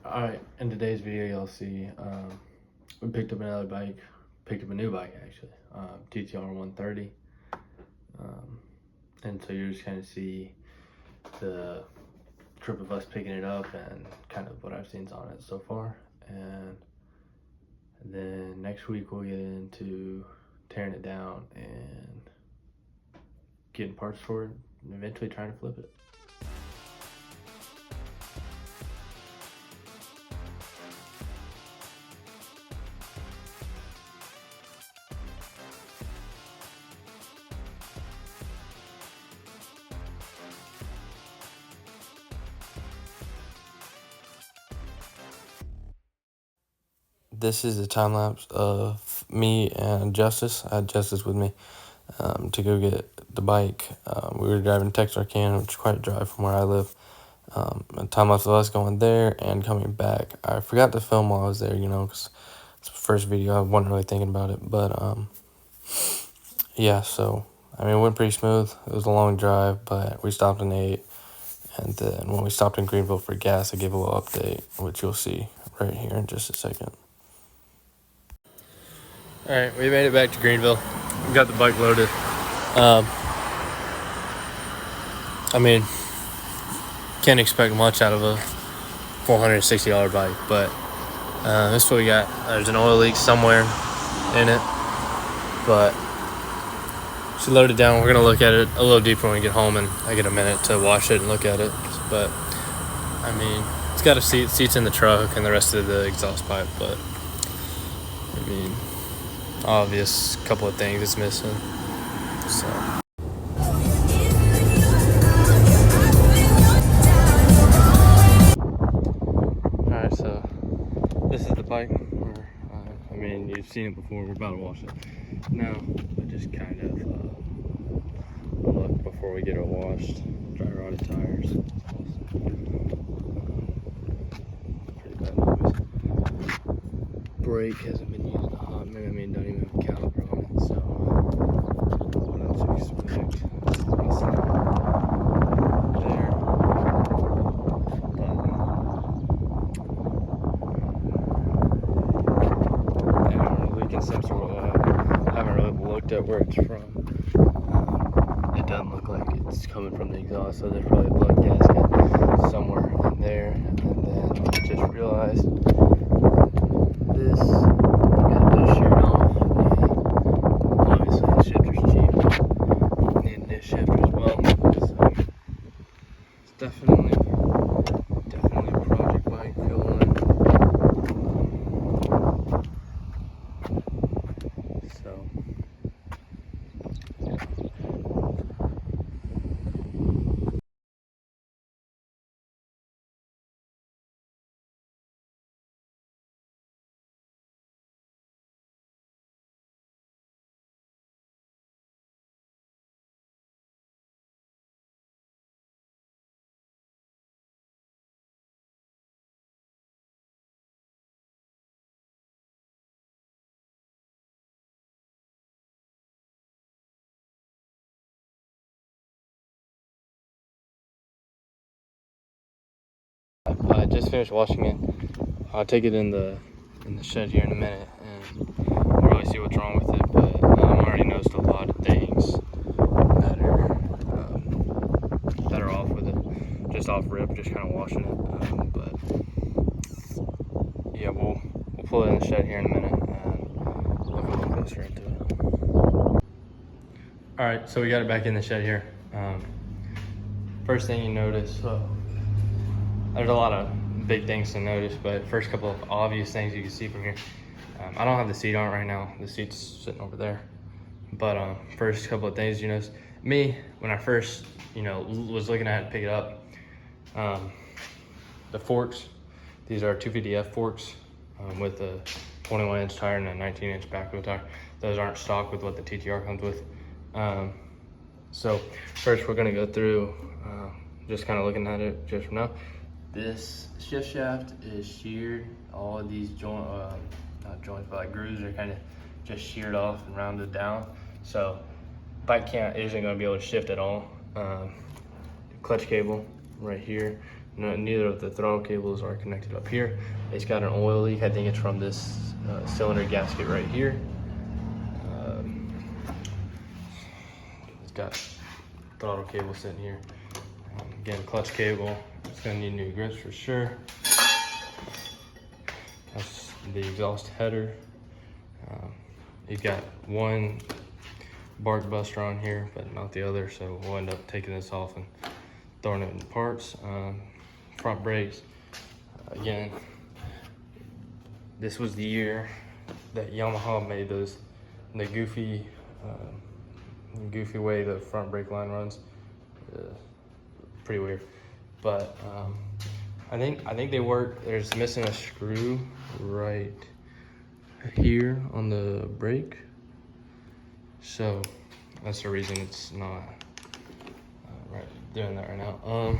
Alright, in today's video you'll see we picked up another bike, picked up a new bike actually, TTR 130. And so you're just kind of see the trip of us picking it up and kind of what I've seen on it so far. And then next week we'll get into tearing it down and getting parts for it and eventually trying to flip it. This is a time lapse of me and Justice. I had Justice with me to go get the bike. We were driving Texarkana, which is quite a drive from where I live. A time lapse of us going there and coming back. I forgot to film while I was there, because it's the first video. I wasn't really thinking about it, but yeah. So it went pretty smooth. It was a long drive, but we stopped and ate. And then when we stopped in Greenville for gas, I gave a little update, which you'll see right here in just a second. All right, we made it back to Greenville. We got the bike loaded. Can't expect much out of a $460 bike, but this is what we got. There's an oil leak somewhere in it, but she loaded down. We're gonna look at it a little deeper when we get home, and I get a minute to wash it and look at it. But it's got a seats in the truck and the rest of the exhaust pipe, but obvious couple of things it's missing. So alright, so this is the bike. You've seen it before. We're about to wash it now, but just kind of look before we get it washed. Dry rotted tires. Pretty bad noise. Brake hasn't been used in a hot minute. Don't even have a caliper on it, so what else do you expect? This is missing there. But leaking some sort of I haven't really looked at where it's from. It doesn't look like it's coming from the exhaust, so there's probably a blood gasket somewhere in there. And then I just realized this got a bit sheared off, and obviously the shifter's cheap. Need a new shifter as well, so it's definitely a project bike, feeling it. So I just finished washing it. I'll take it in the shed here in a minute and we'll really see what's wrong with it. But I already noticed a lot of things that are off with it, just off rip, just kind of washing it. But yeah, we'll pull it in the shed here in a minute and look a little closer into it. All right, so we got it back in the shed here. First thing you notice, there's a lot of big things to notice, but first couple of obvious things you can see from here. I don't have the seat on it right now. The seat's sitting over there. But first couple of things you notice. Me, when I first, was looking at it, pick it up, the forks, these are 250F forks with a 21-inch tire and a 19-inch back wheel tire. Those aren't stock with what the TTR comes with. So first we're gonna go through just kind of looking at it just from now. This shift shaft is sheared. All of these not joints, but like grooves are kind of just sheared off and rounded down. So bike isn't going to be able to shift at all. Clutch cable right here. No, neither of the throttle cables are connected up here. It's got an oil leak. I think it's from this cylinder gasket right here. It's got throttle cable sitting here. Again, clutch cable. It's gonna need new grips for sure. That's the exhaust header. You've got one bark buster on here, but not the other, so we'll end up taking this off and throwing it in parts. Front brakes, again, this was the year that Yamaha made those, the goofy way the front brake line runs. Pretty weird, but I think they work. There's missing a screw right here on the brake, so that's the reason it's not right doing that right now.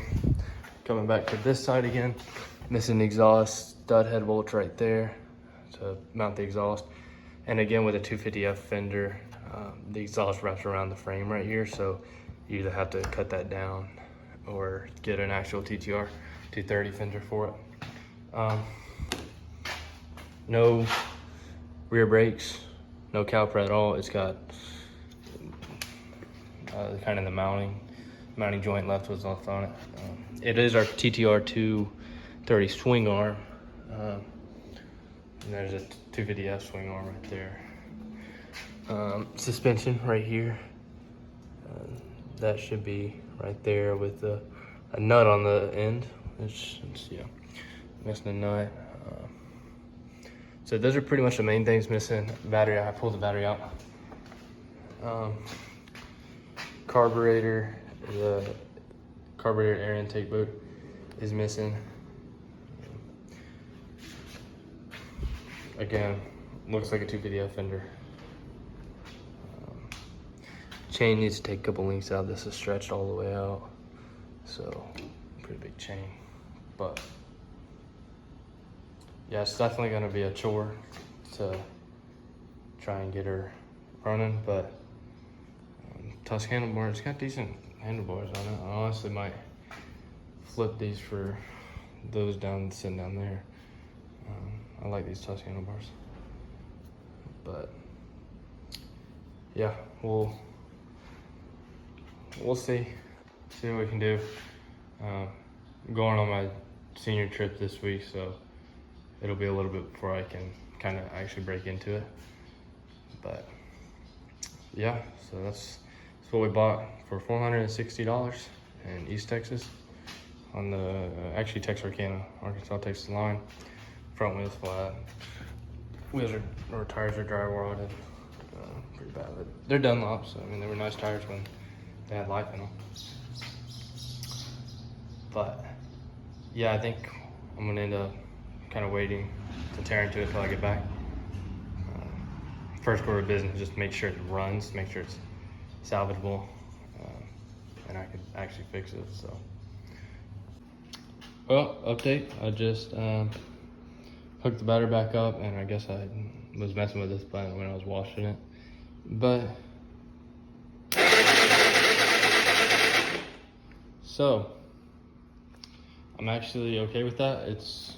Coming back to this side again, missing the exhaust, stud head bolts right there to mount the exhaust, and again with a 250F fender, the exhaust wraps around the frame right here, so you either have to cut that down or get an actual TTR 230 fender for it. No rear brakes, no caliper at all. It's got kind of the mounting joint left was left on it. It is our TTR 230 swing arm. And there's a 250F swing arm right there. Suspension right here. That should be right there with a nut on the end. It's yeah, missing a nut. So those are pretty much the main things missing. Battery, I pulled the battery out. Carburetor, the carburetor air intake boot is missing. Again, looks like a 250F fender. Chain needs to take a couple links out. This is stretched all the way out, so pretty big chain. But yeah, it's definitely gonna be a chore to try and get her running, but Tusk handlebars, it's got decent handlebars on it. I honestly might flip these for those sitting down there. I like these Tusk handlebars, but yeah, we'll see what we can do. I'm going on my senior trip this week, so it'll be a little bit before I can kind of actually break into it. But yeah, so that's what we bought for $460 in East Texas on the actually Texarkana, Arkansas, Texas line. Front wheels flat. Tires are dry rotted. Pretty bad, but they're Dunlops. I mean, they were nice tires when they had life in them. But yeah, I think I'm gonna end up kind of waiting to tear into it till I get back. First order of business, just make sure it runs, make sure it's salvageable, and I can actually fix it. So, well, update. I just hooked the battery back up, and I guess I was messing with this button when I was washing it, but so I'm actually okay with that. It's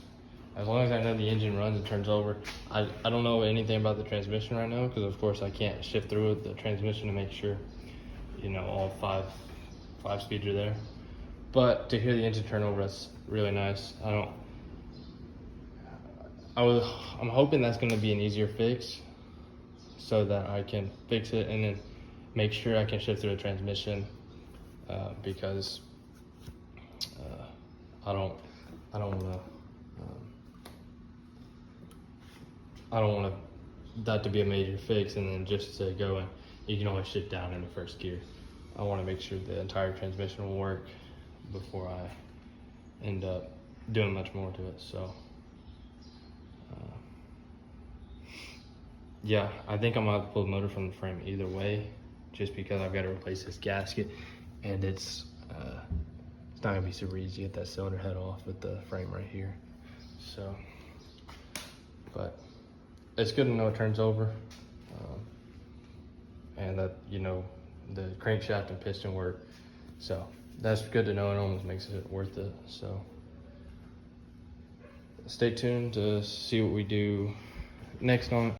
as long as I know the engine runs and turns over. I don't know anything about the transmission right now, because of course I can't shift through the transmission to make sure, you know, all five speeds are there. But to hear the engine turn over, that's really nice. I'm hoping that's going to be an easier fix, so that I can fix it and then make sure I can shift through the transmission, because I don't want that to be a major fix and then just to go and you can always shift down into first gear. I want to make sure the entire transmission will work before I end up doing much more to it. So yeah, I think I'm gonna have to pull the motor from the frame either way, just because I've got to replace this gasket, and it's not gonna be super easy to get that cylinder head off with the frame right here. So, but it's good to know it turns over, and that, you know, the crankshaft and piston work. So that's good to know. It almost makes it worth it. So stay tuned to see what we do next on